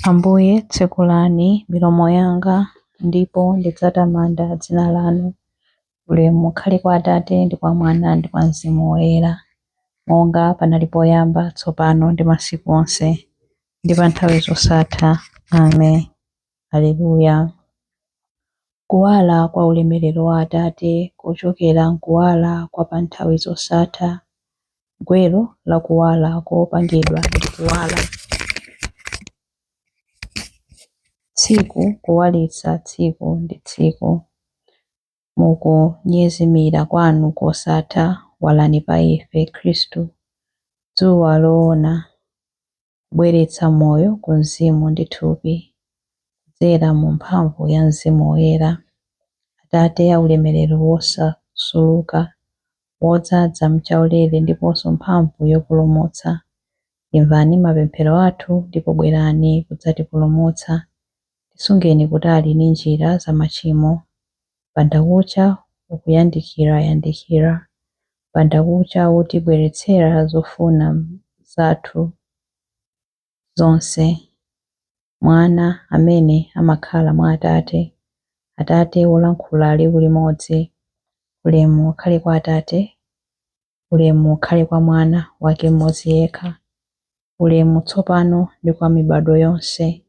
Ambuye tsekulani milomo yanga, ndipo ndidzatamanda dzina lanu. Ulemu ukhale kwa Atate ndi kwa Mwana ndi kwa Mzimu Woyera, monga panali poyamba, tsopano ndi masiku onse, ndi pa nthawi zosatha. Amen. Haleluya. Kuwala kwa ulemerero wa Atate kuchokera mkuwala kwa pa nthawi zosatha, gwero la kuwala kopangidwa ndi kuwala. Tsiku kuwalitsa tsiku ndi tsiku, mukunyezimira kwanu kosatha walani pa ife Khristu, dzuwa loona, kubweretsa moyo ku mzimu ndi thupi, kudzera mu mphamvu ya Mzimu Woyera. Atate a ulemerero wosasuluka, wodzaza mchaulere ndiponso mphamvu yopulumutsa, imvani mapemphero athu ndipo bwerani kudzatipulumutsa. Tisungeni kutali ndi njira za machimo, bandakucha ukuyandikira, bandakucha utibweretsera zofuna zathu zonse. Mwana amene amakhala mwa Atate, Atate wolankhula liwu limodzi. Ulemu ukhale kwa Atate, ulemu ukhale kwa Mwana wake mmodzi yekha, ulemu tsopano ndi kwa mibado yonse,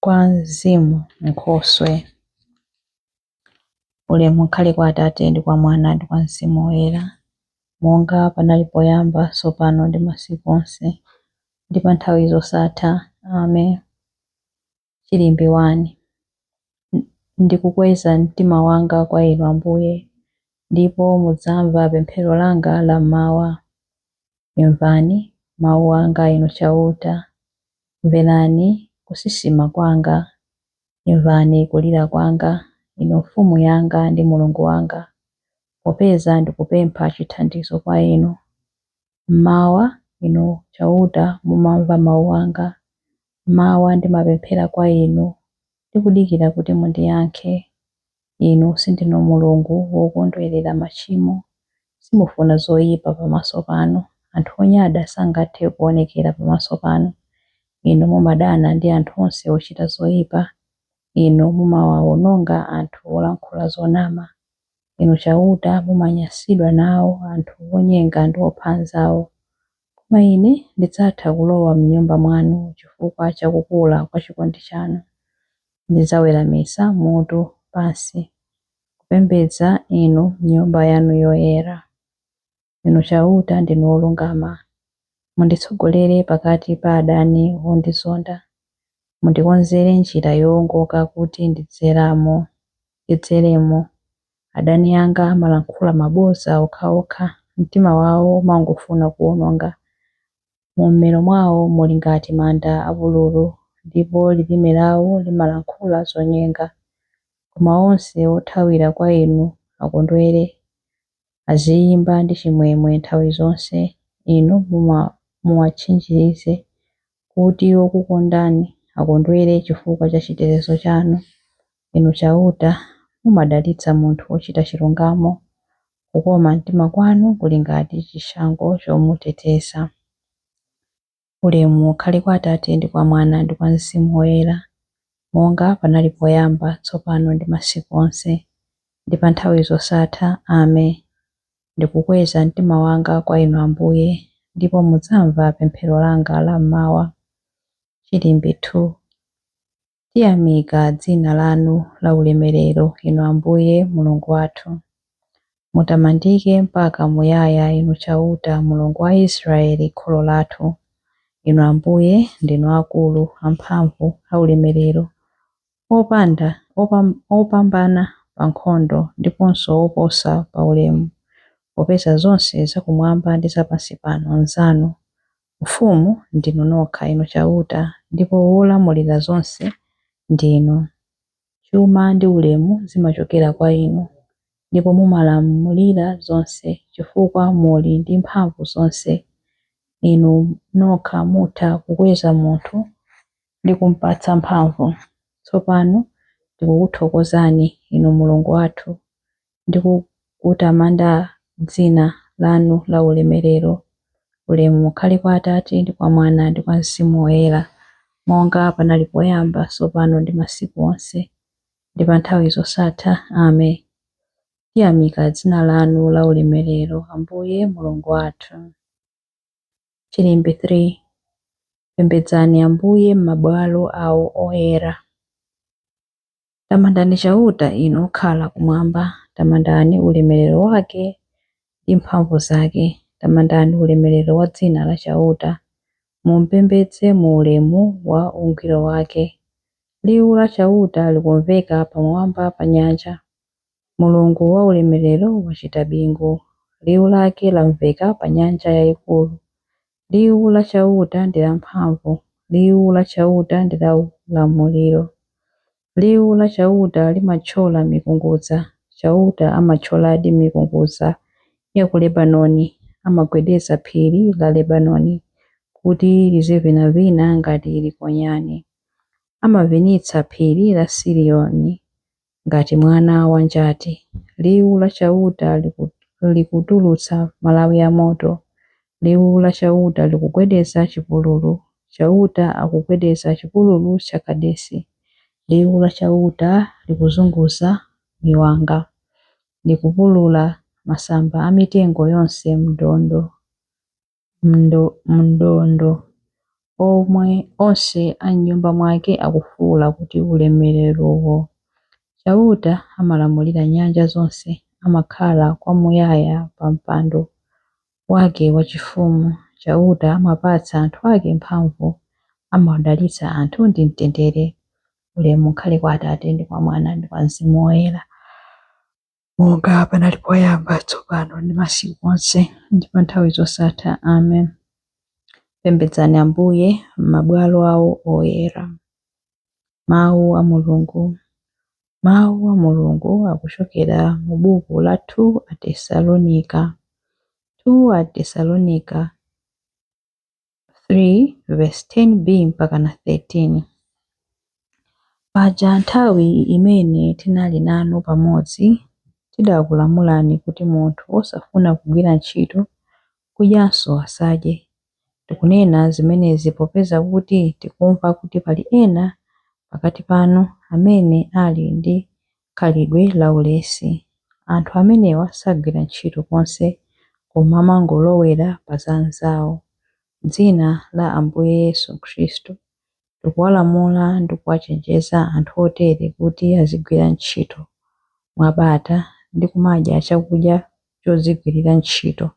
kwa Mzimu Nkhoswe. Ulemu ukhale kwa Atate ndi kwa Mwana ndi kwa Mzimu Woyera, monga panali poyamba, tsopano ndi masiku onse, ndi pa nthawi zosatha. Amen. Chilimbi 1. Ndikukweza mtima wanga kwa Inu Ambuye, ndipo mudzamva pemphero langa la mmawa. Imvani mawu anga Inu chauta, mverani kusisima kwanga, imvani kulira kwanga, Inu mfumu yanga ndi Mulungu wanga, popeza ndikupempha chithandizo kwa Inu. Mmawa Inu chauta mumamva mawu anga, mmawa ndimapemphera kwa Inu, ndikudikira kuti mundiyankhe. Inu sindinu Mulungu wokondwerera machimo, simufuna zoyipa pamaso panu, anthu onyada sangathe kuonekera pamaso panu. Inu mumadana ndi anthu onse ochita zoyipa, Inu mumawawononga anthu olankhula zonama. Inu chauta mumanyansidwa nawo anthu onyenga ndi opha anzawo. Koma ine ndidzatha kulowa m'nyumba mwanu chifukwa cha kukula kwa chikondi chanu. Ndidzaweramisa mutu pansi, kupembedza Inu m'nyumba yanu yoyera. Inu chauta ndinu olungama, munditsogolere pakati pa adani ondizonda, mundikonzere njira yowongoka kuti ndidzeremo. Adani anga amalankhula mabodza okhaokha, mtima wawo mangofuna kuwononga. Mu mmero mwawo muli ngati manda abululu, ndipo lilime lawo limalankhula zonyenga. Koma onse othawira kwa Inu akondwere, aziyimba ndi chimwemwe nthawi zonse. Inu muwatchinjirize kuti okukondani akondwere chifukwa cha chitetezo chanu. Inu chauta mumadalitsa munthu wochita chilungamo, kukoma mtima kwanu kuli ngati chishango chomuteteza. Ulemu ukhale kwa Atate ndi kwa Mwana ndi kwa Mzimu Woyera, monga panali poyamba, tsopano ndi masiku onse, ndi pa nthawi zosatha. Amen. Ndikukweza mtima wanga kwa Inu Ambuye, ndipo mudzamva pemphero langa la mmawa. Chilimbi 2. Tiyamika dzina lanu la ulemerero, Inu Ambuye Mulungu wathu. Mutamandike mpaka muyaya, Inu chauta Mulungu wa Israeli kholo lathu. Inu Ambuye ndinu akulu, amphamvu, aulemerero, opambana pa nkhondo, ndiponso oposa pa ulemu, popeza zonse zakumwamba ndi zapansi pano nzanu. Ufumu ndinu nokha, Inu chauta, ndipo wolamulira zonse ndinu. Chuma ndi ulemu zimachokera kwa Inu, ndipo mumalamulira zonse chifukwa muli ndi mphamvu zonse. Inu nokha mutha kukweza munthu ndi kumpatsa mphamvu. Tsopano ndikukuthokozani Inu Mulungu wathu, ndikukutamanda dzina lanu la ulemerero, Ulemu ukhale kwa Atate ndi kwa Mwana ndi kwa Mzimu Woyera, monga panali poyamba, tsopano ndi masiku onse, ndi pa nthawi zosatha. Amen. Tiyamika dzina lanu la ulemerero, Ambuye Mulungu wathu. Chilimbe 3. Pembedzani Ambuye m'mabwalo awo oyera. Tamandani chauta inu okhala kumwamba, tamandani ulemerero wake ndi mphamvu zake, tamandani ulemerero wa dzina la chauta, mumpembedze mu ulemu wa ungwiro wake. Liwu la chauta likumveka pamwamba pa nyanja, Mulungu wa ulemerero wachita bingu, liwu lake lamveka pa nyanja yayikulu. Liwu la chauta ndi la mphamvu, liwu la chauta ndi la ulamuliro. Liwu la chauta limathyola mikungudza, chauta amathyoladi mikungudza ya ku Lebanoni, amagwedeza phiri la Lebanoni kuti lizivinavina ngati likonyani. Amavinitsa phiri la Siriyoni ngati mwana wa njati. Liwu la chauta likutulutsa malawi ya moto, liwu la chauta likugwedeza chipululu, chauta akugwedeza chipululu cha Kadesi. Liwu la chauta likuzunguza miwanga, likupulula masamba a mitengo yonse mndondo. Omwe onse a m'nyumba mwake akufuwula kuti ulemererowo. Chauta amalamulira nyanja zonse, amakhala kwamuyaya pa mpando wake wachifumu. Chauta amapatsa anthu ake mphamvu, amadalitsa anthu ndi mtendere. Ulemu ukhale kwa Atate ndi kwa Mwana ndi kwa Mzimu Woyera, monga panali poyamba, tsopano ndi masiku onse, ndi pa nthawi zosatha. Amen. Pembedzani Ambuye m'mabwalo awo oyera. Mawu a Mulungu. Mawu a Mulungu akuchokera mu buku la 2 Atesalonika. 2 Atesalonika 3 verse 10b mpaka na 13. Paja nthawi imene tinali nanu pamodzi, tidakulamulani kuti munthu osafuna kugwira ntchito kudyanso asadye. Tikunena zimenezi popeza kuti tikumva kuti pali ena pakati panu amene ali ndi khalidwe laulesi. Anthu amenewa sagwira ntchito konse, koma amangolowera pa za anzawo. M'dzina la Ambuye Yesu Khristu tikuwalamula ndi kuwachenjeza anthu otere kuti azigwira ntchito mwabata ndi kumadya chakudya chodzigwirira ntchito.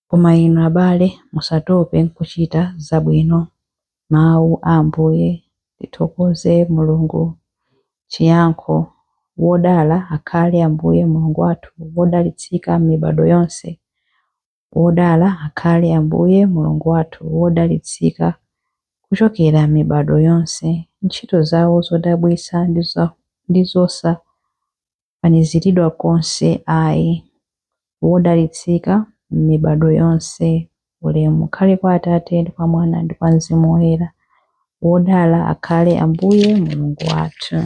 Koma inu abale, musatope nkuchita zabwino. Mawu a Ambuye. Tithokoze Mulungu. Chiyankho: wodala akhale Ambuye Mulungu wathu, wodalitsika m'mibado yonse. Wodala akhale Ambuye Mulungu wathu, wodalitsika kuchokera m'mibado yonse. Ntchito zawo zodabwitsa ndi zosafaniziridwa konse ayi. Wodalitsika m'mibado yonse. Ulemu ukhale kwa Atate ndi kwa Mwana ndi kwa Mzimu Woyera. Wodala akhale Ambuye Mulungu wathu.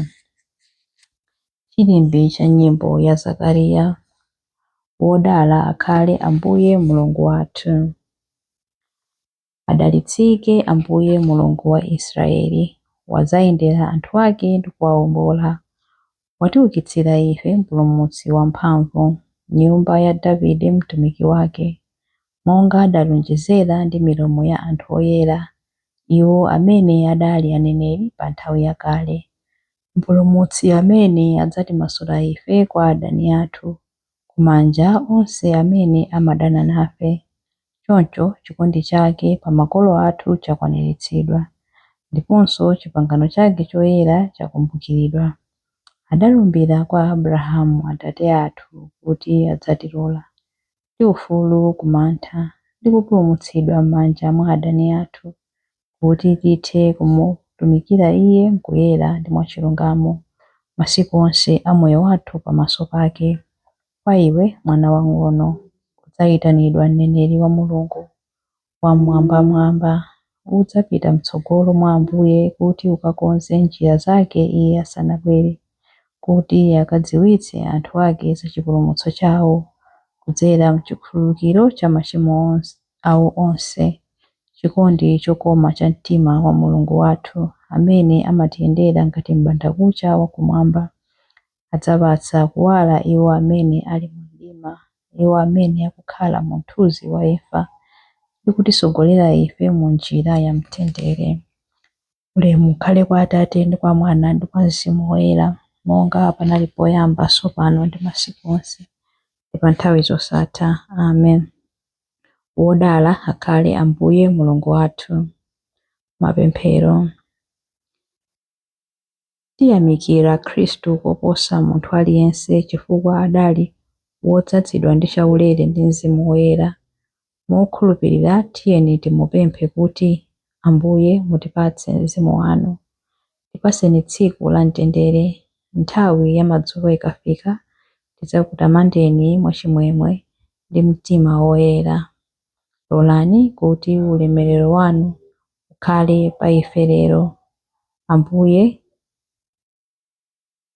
Chilimbi cha nyimbo ya Zakariya. Wodala akhale Ambuye Mulungu wathu. Adalitsike Ambuye Mulungu wa Israeli, wazayendera anthu ake ndi kuwawombola. Watiukitsira ife mpulumutsi wamphamvu, nyumba ya Davide mtumiki wake, monga adalonjezera ndi milomo ya anthu oyera, iwo amene adali aneneri pa nthawi yakale. Mpulumutsi amene adzatimasula ife kwa adani athu, kumanja onse amene amadana nafe. Choncho chikondi chake pa makolo athu chakwaniritsidwa, ndiponso chipangano chake choyera chakumbukiridwa. Adalumbira kwa Abrahamu atate athu kuti adzatilola ndi ufulu kumantha ndi kupulumutsidwa m'manja mwa adani athu, kuti tithe kumutumikira iye mkuyera ndi mwachilungamo masiku onse a moyo wathu pamaso pake. Kwa iwe mwana wang'ono, udzayitanidwa mneneri wa Mulungu wamwambamwamba. Udzapita m'tsogolo mwa Ambuye kuti ukakonze njira zake iye asanabwere, kuti akadziwitse anthu ake za chipulumutso chawo, kudzera mchikhululukiro cha machimo awo onse. Chikondi chokoma cha mtima wa Mulungu wathu amene amatiyendera ngati m'bandakucha wakumwamba adzapatsa kuwala iwo amene ali mu mdima, iwo amene akukhala mu mthunzi wa imfa, ndi kutisogolera ife mu njira ya mtendere. Ulemu ukhale kwa Atate ndi kwa Mwana ndi kwa Mzimu Woyera, monga panali poyamba, tsopano ndi masiku onse ndi pa nthawi zosatha. Amen. Wodala akhale Ambuye Mulungu wathu. Mapemphero. Tiyamikira Khristu koposa munthu aliyense chifukwa adali wodzazidwa ndi chaulere ndi Mzimu Woyera. Mokhulupirira tiyeni timupemphe kuti Ambuye mutipatse mzimu wanu. Tipaseni tsiku la mtendere. Nthawi ya madzulo ikafika tidzakutamandeni mwachimwemwe ndi mtima woyera. Lolani kuti ulemerero wanu ukhale pa ife lero. Ambuye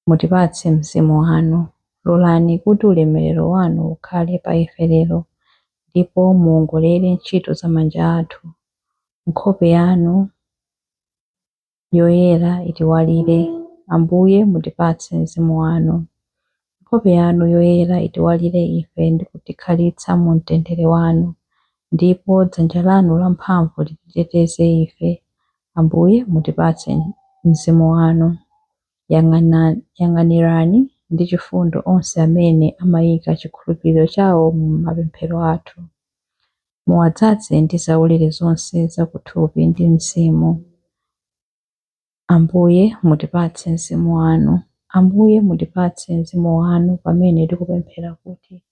mutipatse mzimu wanu. Lolani kuti ulemerero wanu ukhale pa ife lero, ndipo muongolere ntchito za manja athu. Nkhope yanu yoyera itiwalire. Ambuye mutipatse mzimu wanu. Nkhope yanu yoyera itiwalire ife ndi kutikhalitsa mu mtendere wanu, ndipo dzanja lanu lamphamvu lititeteze ife. Ambuye mutipatse mzimu wanu. Yang'anirani ndi chifundo onse amene amayika chikhulupiriro chawo mu mapemphero athu. Muwadzaze ndi zaulere zonse zakuthupi ndi mzimu. Ambuye mutipatse mzimu wanu. Ambuye mutipatse mzimu wanu pamene tikupemphera kuti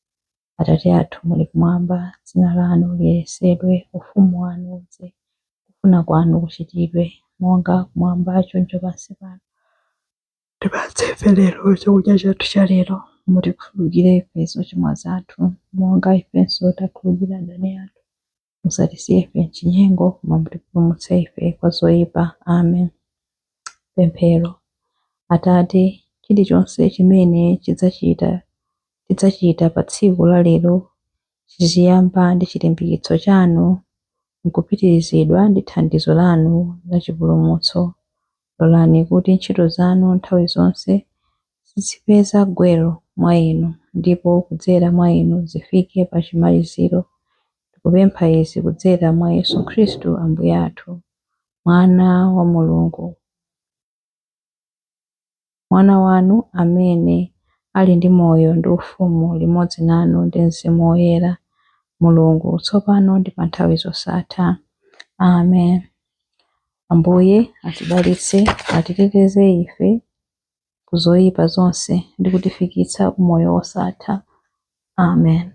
Atate athu muli kumwamba, dzina lanu liyeretsedwe, ufumu wanu udze, kufuna kwanu kuchitidwe monga kumwamba choncho pansi pano. Tipatse ife lero chakudya chathu cha lero. Mutikhululukire ife zochimwa zathu monga ifenso takhululukira adani athu. Musatisiye ife m'chinyengo, koma mutipulumutse ife kwa zoyipa. Amen. Pemphero. Atate, chilichonse chimene tidzachita pa tsiku la lero chiziyamba ndi chilimbikitso chanu, nkupitirizidwa ndi thandizo lanu la chipulumutso. Lolani kuti ntchito zanu nthawi zonse zizipeza gwero mwa inu, ndipo kudzera mwa inu zifike pa chimaliziro. Tikupempha izi kudzera mwa Yesu Khristu Ambuye athu, Mwana wa Mulungu. Mwana wanu amene ali ndi moyo ndi ufumu limodzi nanu ndi Mzimu Woyera, Mulungu tsopano ndi pa nthawi zosatha. Amen. Ambuye atidalitse, atiteteze ife ku zoyipa zonse ndi kutifikitsa umoyo wosatha. Amen.